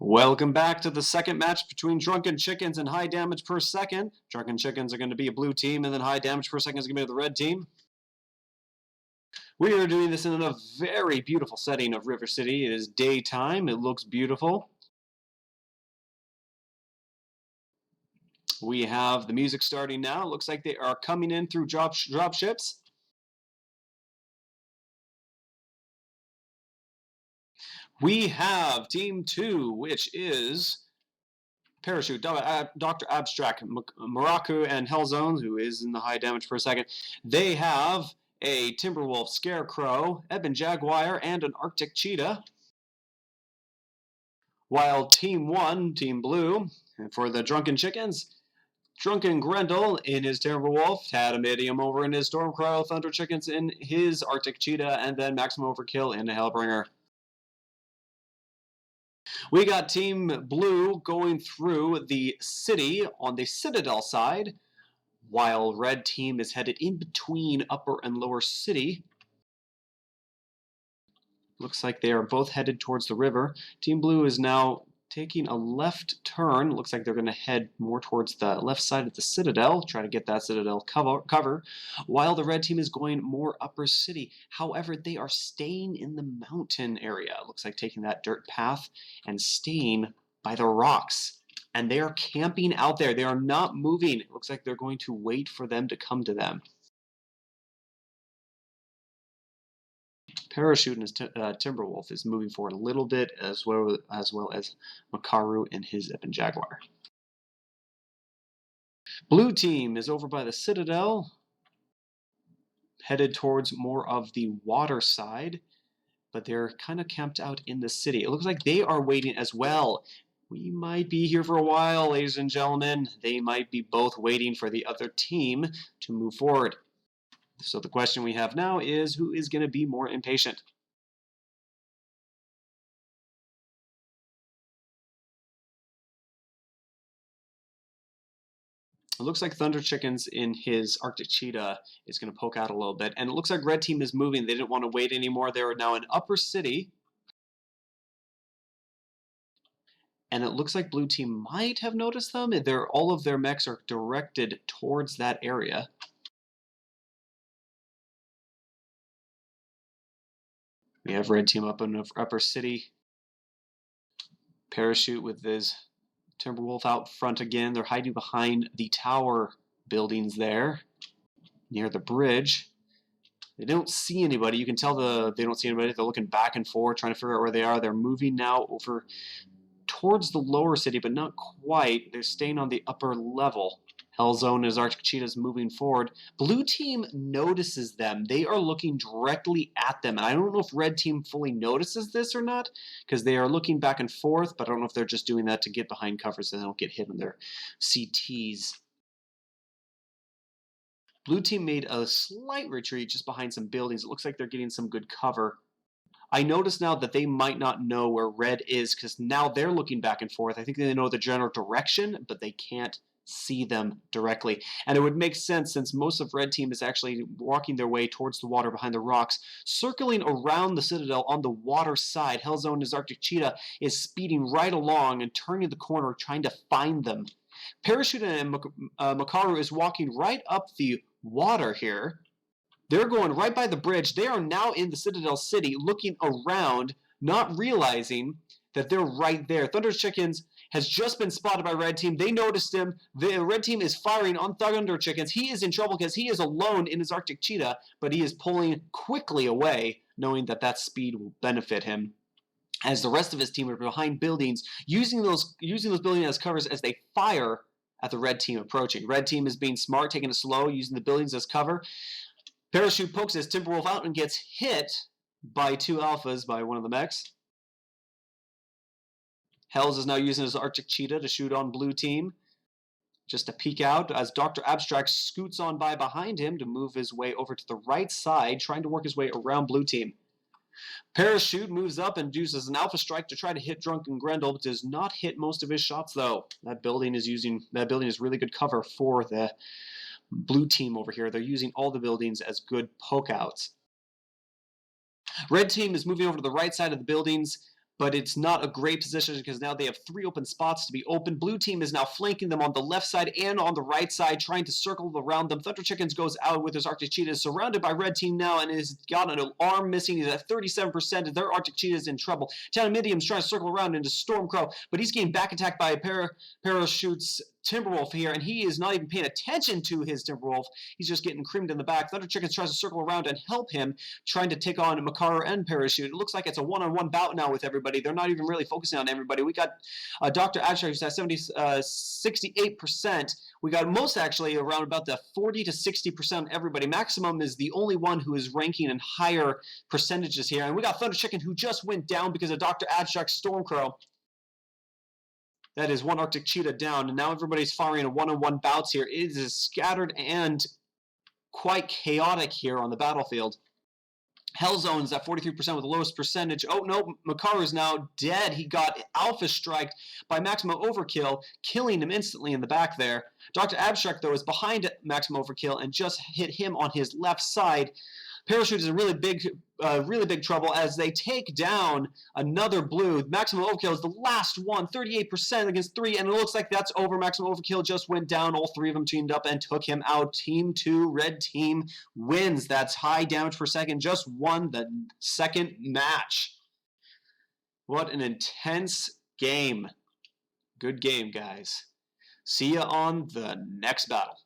Welcome back to the second match between Drunken Chickens and High Damage Per Second. Drunken Chickens are going to be a blue team, and then High Damage Per Second is going to be the red team. We are doing this in a very beautiful setting of River City. It is daytime. It looks beautiful. We have the music starting now. It looks like they are coming in through drop ships. We have Team 2, which is Parachute, Dr. Abstract, Maraku, and Hellzone, who is in the High Damage Per Second. They have a Timberwolf, Scarecrow, Ebon Jaguar, and an Arctic Cheetah. While Team 1, Team Blue, for the Drunken Chickens, Drunken Grendel in his Timberwolf, Tadamidium over in his Stormcrow, Thunder Chickens in his Arctic Cheetah, and then Maximum Overkill in the Hellbringer. We got Team Blue going through the city on the Citadel side, while Red Team is headed in between Upper and Lower City. Looks like they are both headed towards the river. Team Blue is now taking a left turn. Looks like they're going to head more towards the left side of the Citadel, try to get that Citadel cover, while the Red Team is going more Upper City. However, they are staying in the mountain area. Looks like taking that dirt path and staying by the rocks. And they are camping out there. They are not moving. It looks like they're going to wait for them to come to them. Parachute and his Timberwolf is moving forward a little bit, as well as Makaru and his Ebon Jaguar. Blue team is over by the Citadel, headed towards more of the water side, but they're kind of camped out in the city. It looks like they are waiting as well. We might be here for a while, ladies and gentlemen. They might be both waiting for the other team to move forward. So the question we have now is, who is going to be more impatient? It looks like Thunder Chickens in his Arctic Cheetah is going to poke out a little bit. And it looks like Red Team is moving. They didn't want to wait anymore. They are now in Upper City. And it looks like Blue Team might have noticed them. All of their mechs are directed towards that area. We have Red Team up in Upper City. Parachute with his Timberwolf out front again. They're hiding behind the tower buildings there, near the bridge. They don't see anybody. You can tell they don't see anybody. They're looking back and forth, trying to figure out where they are. They're moving now over towards the lower city, but not quite. They're staying on the upper level. Hellzone is Arctic Cheetah's moving forward. Blue Team notices them. They are looking directly at them. And I don't know if Red Team fully notices this or not, because they are looking back and forth, but I don't know if they're just doing that to get behind cover so they don't get hit on their CTs. Blue Team made a slight retreat just behind some buildings. It looks like they're getting some good cover. I notice now that they might not know where Red is, because now they're looking back and forth. I think they know the general direction, but they can't see them directly. And it would make sense, since most of Red Team is actually walking their way towards the water behind the rocks, circling around the Citadel on the water side. Hellzone, his Arctic Cheetah, is speeding right along and turning the corner, trying to find them. Parachute and Makaru is walking right up the water here. They're going right by the bridge. They are now in the Citadel City, looking around, not realizing that they're right there. Thunder Chickens has just been spotted by Red Team. They noticed him. The Red Team is firing on Thunder Chickens. He is in trouble because he is alone in his Arctic Cheetah, but he is pulling quickly away, knowing that that speed will benefit him, as the rest of his team are behind buildings, using those buildings as covers as they fire at the Red Team approaching. Red Team is being smart, taking it slow, using the buildings as cover. Parachute pokes his Timberwolf out and gets hit by two alphas by one of the mechs. Hells is now using his Arctic Cheetah to shoot on Blue Team, just to peek out as Dr. Abstract scoots on by behind him to move his way over to the right side, trying to work his way around Blue Team. Parachute moves up and uses an Alpha Strike to try to hit Drunken Grendel, but does not hit most of his shots though. That building is really good cover for the Blue Team over here. They're using all the buildings as good poke outs. Red Team is moving over to the right side of the buildings, but it's not a great position because now they have 3 open spots to be open. Blue team is now flanking them on the left side and on the right side, trying to circle around them. Thunder Chickens goes out with his Arctic Cheetahs, surrounded by red team now, and has got an arm missing. He's at 37%. Their Arctic Cheetahs in trouble. Talonmidium's trying to circle around into Stormcrow, but he's getting back attacked by a Parachutes Timberwolf here, and he is not even paying attention to his Timberwolf. He's just getting creamed in the back. Thunder Chickens tries to circle around and help him, trying to take on Makaru and Parachute. It looks like it's a one-on-one bout now with everybody. They're not even really focusing on everybody. We got Dr. Abstract who's at 68%. We got most actually around about the 40 to 60% of everybody. Maximum is the only one who is ranking in higher percentages here. And we got Thunder Chicken who just went down because of Dr. Abstract Stormcrow. That is one Arctic Cheetah down, and now everybody's firing a one-on-one bouts here. It is scattered and quite chaotic here on the battlefield. Hellzone's at 43% with the lowest percentage. Oh no, Makaru is now dead. He got alpha striked by Maximum Overkill, killing him instantly in the back there. Dr. Abstract, though, is behind Maximum Overkill and just hit him on his left side. Parachute is in really big trouble as they take down another blue. Maximum Overkill is the last one, 38% against 3, and it looks like that's over. Maximum Overkill just went down. All 3 of them teamed up and took him out. Team 2, red team, wins. That's high damage per second. Just won the second match. What an intense game. Good game, guys. See ya on the next battle.